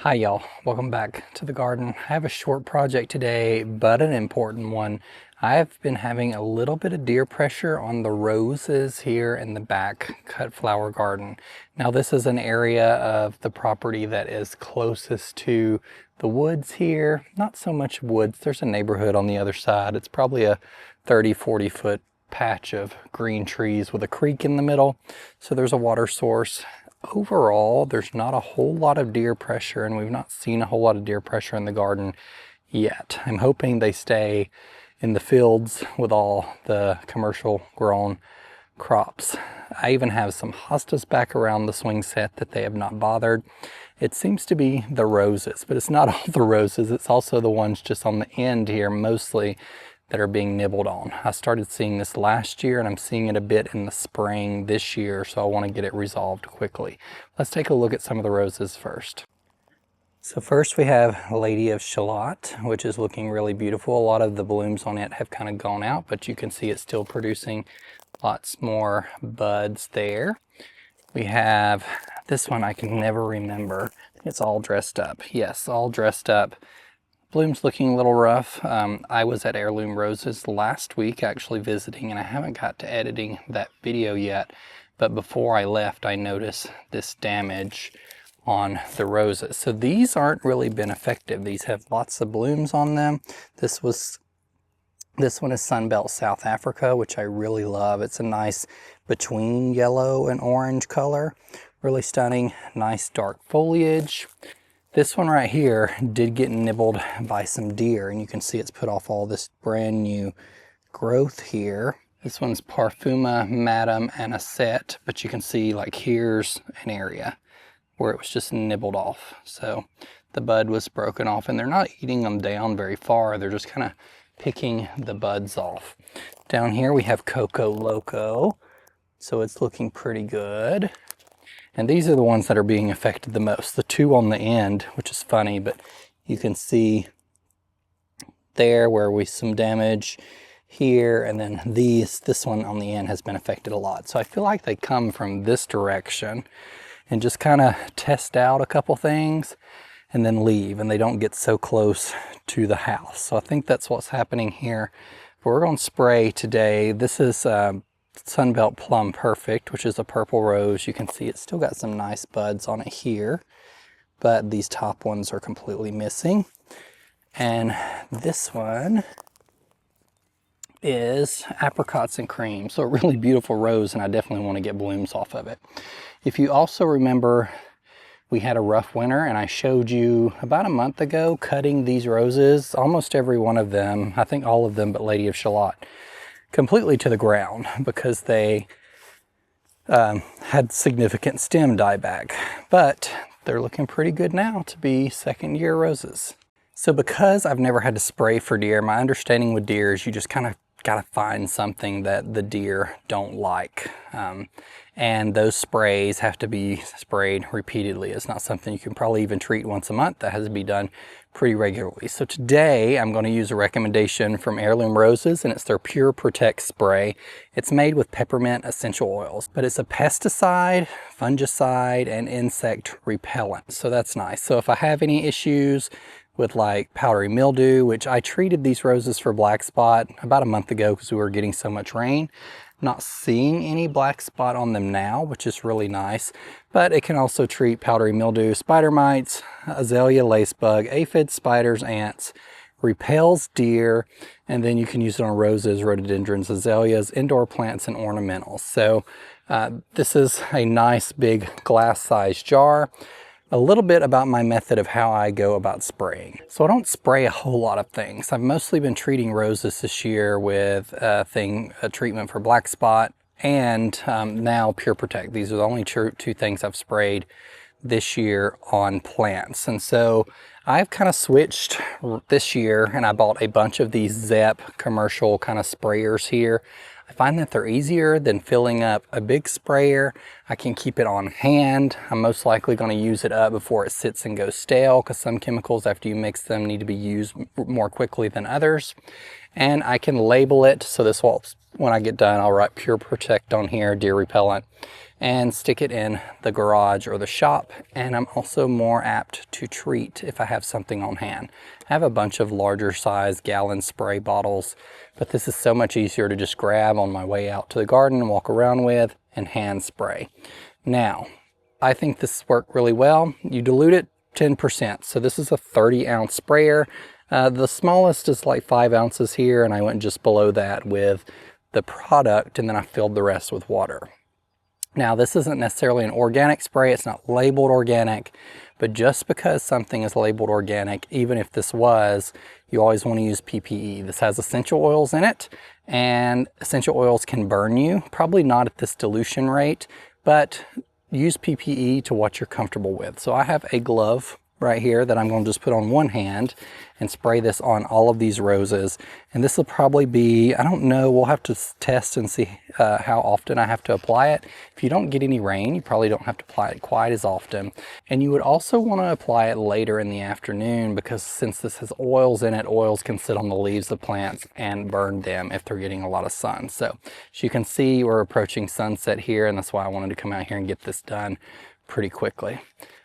Hi y'all, welcome back to the garden. I have a short project today, but an important one. I've been having a little bit of deer pressure on the roses here in the back cut flower garden. Now this is an area of the property that is closest to the woods here. Not so much woods, there's a neighborhood on the other side. It's probably a 30-40 foot patch of green trees with a creek in the middle. So there's a water source. Overall, there's not a whole lot of deer pressure, and we've not seen a whole lot of deer pressure in the garden yet. I'm hoping they stay in the fields with all the commercial grown crops. I even have some hostas back around the swing set that they have not bothered. It seems to be the roses, but it's not all the roses. It's also the ones just on the end here mostly that are being nibbled on. I started seeing this last year and I'm seeing it a bit in the spring this year, so I want to get it resolved quickly. Let's take a look at some of the roses first. So first we have Lady of Shalott, which is looking really beautiful. A lot of the blooms on it have kind of gone out, but you can see it's still producing lots more buds there. We have this one I can never remember. It's All Dressed Up. Yes, All Dressed Up. Bloom's looking a little rough. I was at Heirloom Roses last week actually visiting, and I haven't got to editing that video yet, but before I left I noticed this damage on the roses. So these aren't really been effective. These have lots of blooms on them. This one is Sunbelt South Africa, which I really love. It's a nice between yellow and orange color. Really stunning, nice dark foliage. This one right here did get nibbled by some deer, and you can see it's put off all this brand new growth here. This one's Parfuma Madame Anisette, but you can see like here's an area where it was just nibbled off. So the bud was broken off, and they're not eating them down very far. They're just kind of picking the buds off. Down here we have Coco Loco. So it's looking pretty good. And these are the ones that are being affected the most. The two on the end, which is funny, but you can see there where we some damage here, and then this one on the end has been affected a lot. So I feel like they come from this direction and just kind of test out a couple things and then leave, and they don't get so close to the house. So I think that's what's happening here. But we're going to spray today. This is Sunbelt Plum Perfect, which is a purple rose. You can see it's still got some nice buds on it here, but these top ones are completely missing. And this one is Apricots and Cream. So a really beautiful rose, and I definitely want to get blooms off of it. If you also remember, we had a rough winter, and I showed you about a month ago cutting these roses, almost every one of them, I think all of them but Lady of Shalott, completely to the ground because they had significant stem dieback. But they're looking pretty good now to be second-year roses. So because I've never had to spray for deer, my understanding with deer is you just kind of got to find something that the deer don't like. And those sprays have to be sprayed repeatedly. It's not something you can probably even treat once a month. That has to be done pretty regularly. So today I'm going to use a recommendation from Heirloom Roses, and it's their Pure Protect spray. It's made with peppermint essential oils, but it's a pesticide, fungicide, and insect repellent. So that's nice. So if I have any issues with like powdery mildew, which I treated these roses for black spot about a month ago because we were getting so much rain. Not seeing any black spot on them now, which is really nice, but it can also treat powdery mildew, spider mites, azalea lacebug, aphid, spiders, ants, repels deer, and then you can use it on roses, rhododendrons, azaleas, indoor plants, and ornamentals. So this is a nice big glass-sized jar. A little bit about my method of how I go about spraying. So I don't spray a whole lot of things. I've mostly been treating roses this year with a treatment for black spot and now Pure Protect. These are the only two things I've sprayed this year on plants. And so I've kind of switched this year and I bought a bunch of these 𝗟𝗶 commercial kind of sprayers here. I find that they're easier than filling up a big sprayer. I can keep it on hand. I'm most likely going to use it up before it sits and goes stale, because some chemicals, after you mix them, need to be used more quickly than others. And I can label it, so this will, when I get done, I'll write Pure Protect on here, deer repellent, and stick it in the garage or the shop. And I'm also more apt to treat if I have something on hand. I have a bunch of larger size gallon spray bottles, but this is so much easier to just grab on my way out to the garden and walk around with and hand spray. Now, I think this worked really well. You dilute it 10%. So this is a 30-ounce sprayer. The smallest is like 5 ounces here, and I went just below that with the product, and then I filled the rest with water. Now, this isn't necessarily an organic spray. It's not labeled organic, but just because something is labeled organic, even if this was, you always want to use PPE. This has essential oils in it, and essential oils can burn you. Probably not at this dilution rate, but use PPE to what you're comfortable with. So I have a glove right here that I'm going to just put on one hand and spray this on all of these roses. And this will probably be, I don't know, we'll have to test and see how often I have to apply it. If you don't get any rain, you probably don't have to apply it quite as often. And you would also want to apply it later in the afternoon, because since this has oils in it, oils can sit on the leaves of plants and burn them if they're getting a lot of sun. So as you can see, we're approaching sunset here, and that's why I wanted to come out here and get this done pretty quickly.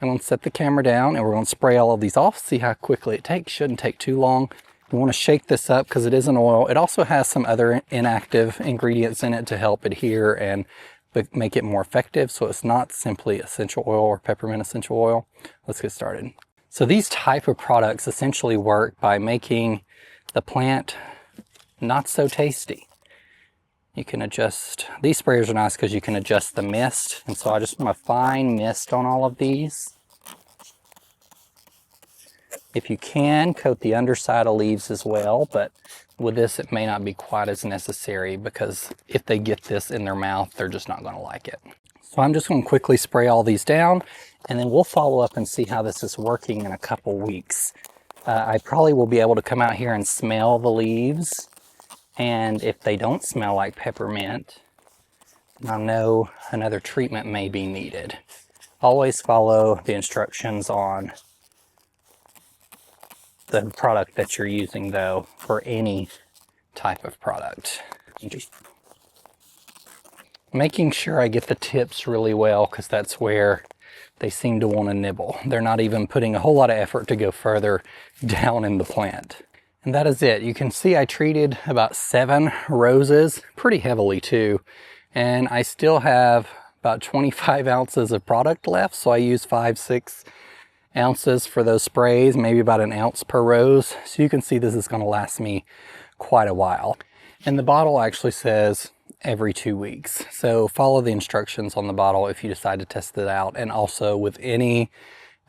I'm going to set the camera down and we're going to spray all of these off, see how quickly it takes. Shouldn't take too long. You want to shake this up because it is an oil. It also has some other inactive ingredients in it to help adhere and make it more effective. So it's not simply essential oil or peppermint essential oil. Let's get started. So these type of products essentially work by making the plant not so tasty. You can adjust, these sprayers are nice because you can adjust the mist. And so I just want a fine mist on all of these. If you can, coat the underside of leaves as well, but with this it may not be quite as necessary, because if they get this in their mouth, they're just not going to like it. So I'm just going to quickly spray all these down, and then we'll follow up and see how this is working in a couple weeks. I probably will be able to come out here and smell the leaves. And if they don't smell like peppermint, I know another treatment may be needed. Always follow the instructions on the product that you're using, though, for any type of product. Just making sure I get the tips really well, because that's where they seem to want to nibble. They're not even putting a whole lot of effort to go further down in the plant. And that is it. You can see I treated about 7 roses, pretty heavily too. And I still have about 25 ounces of product left. So I use 5-6 ounces for those sprays, maybe about an ounce per rose. So you can see this is going to last me quite a while. And the bottle actually says every 2 weeks. So follow the instructions on the bottle if you decide to test it out. And also with any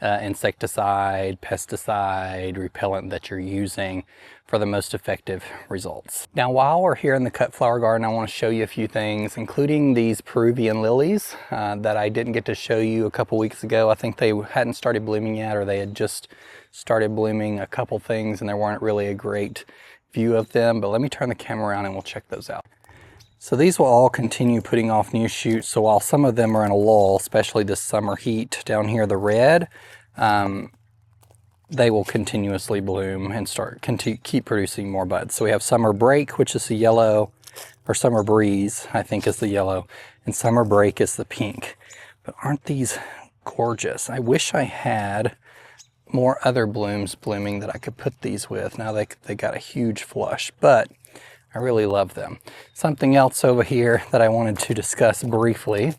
insecticide, pesticide, repellent that you're using for the most effective results. Now, while we're here in the cut flower garden, I want to show you a few things, including these Peruvian lilies that I didn't get to show you a couple weeks ago. I think they hadn't started blooming yet, or they had just started blooming a couple things and there weren't really a great view of them. But let me turn the camera around and we'll check those out. So these will all continue putting off new shoots. So while some of them are in a lull, especially this summer heat down here, the red, they will continuously bloom and keep producing more buds. So we have Summer Break, which is the yellow, or Summer Breeze, I think is the yellow, and Summer Break is the pink. But aren't these gorgeous? I wish I had more other blooms blooming that I could put these with. Now they got a huge flush, but I really love them. Something else over here that I wanted to discuss briefly.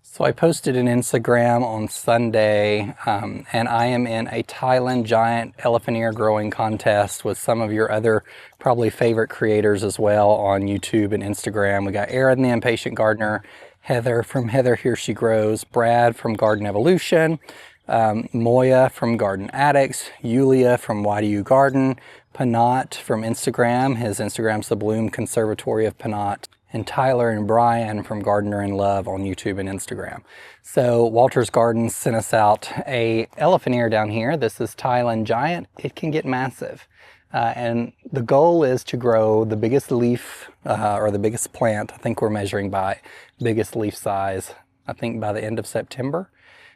So I posted an Instagram on Sunday, and I am in a Thailand giant elephant ear growing contest with some of your other probably favorite creators as well on YouTube and Instagram. We got Aaron the Impatient Gardener, Heather from Heather Here She Grows, Brad from Garden Evolution, Moya from Garden Addicts, Yulia from Why Do You Garden, Panat from Instagram. His Instagram's the Bloom Conservatory of Panat. and Tyler and Brian from Gardener in Love on YouTube and Instagram. So Walter's Gardens sent us out a elephant ear down here. This is Thailand Giant. It can get massive. And the goal is to grow the biggest leaf or the biggest plant. I think we're measuring by biggest leaf size, I think by the end of September.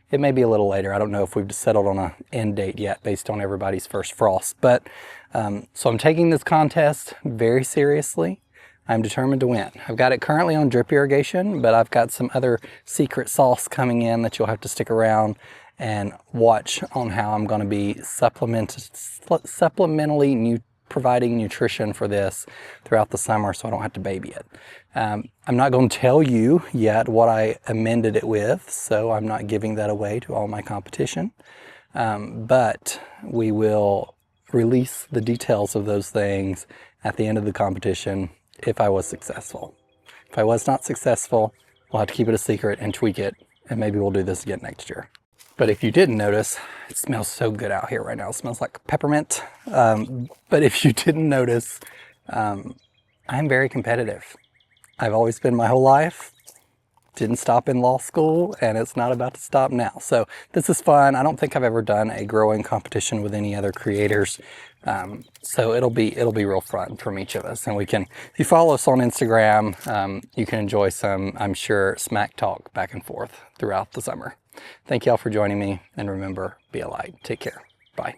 It may be a little later. I don't know if we've settled on an end date yet based on everybody's first frost. But so I'm taking this contest very seriously. I'm determined to win. I've got it currently on drip irrigation, but I've got some other secret sauce coming in that you'll have to stick around and watch on how I'm going to be supplementally providing nutrition for this throughout the summer so I don't have to baby it. I'm not going to tell you yet what I amended it with, so I'm not giving that away to all my competition. But we will release the details of those things at the end of the competition if I was successful. If I was not successful, we'll have to keep it a secret and tweak it, and maybe we'll do this again next year. But if you didn't notice, it smells so good out here right now. It smells like peppermint. But if you didn't notice, I'm very competitive. I've always been my whole life. Didn't stop in law school, and it's not about to stop now. So this is fun. I don't think I've ever done a growing competition with any other creators. So it'll be real fun from each of us. And we can, if you follow us on Instagram, you can enjoy some, I'm sure, smack talk back and forth throughout the summer. Thank y'all for joining me, and remember, be a light. Take care. Bye.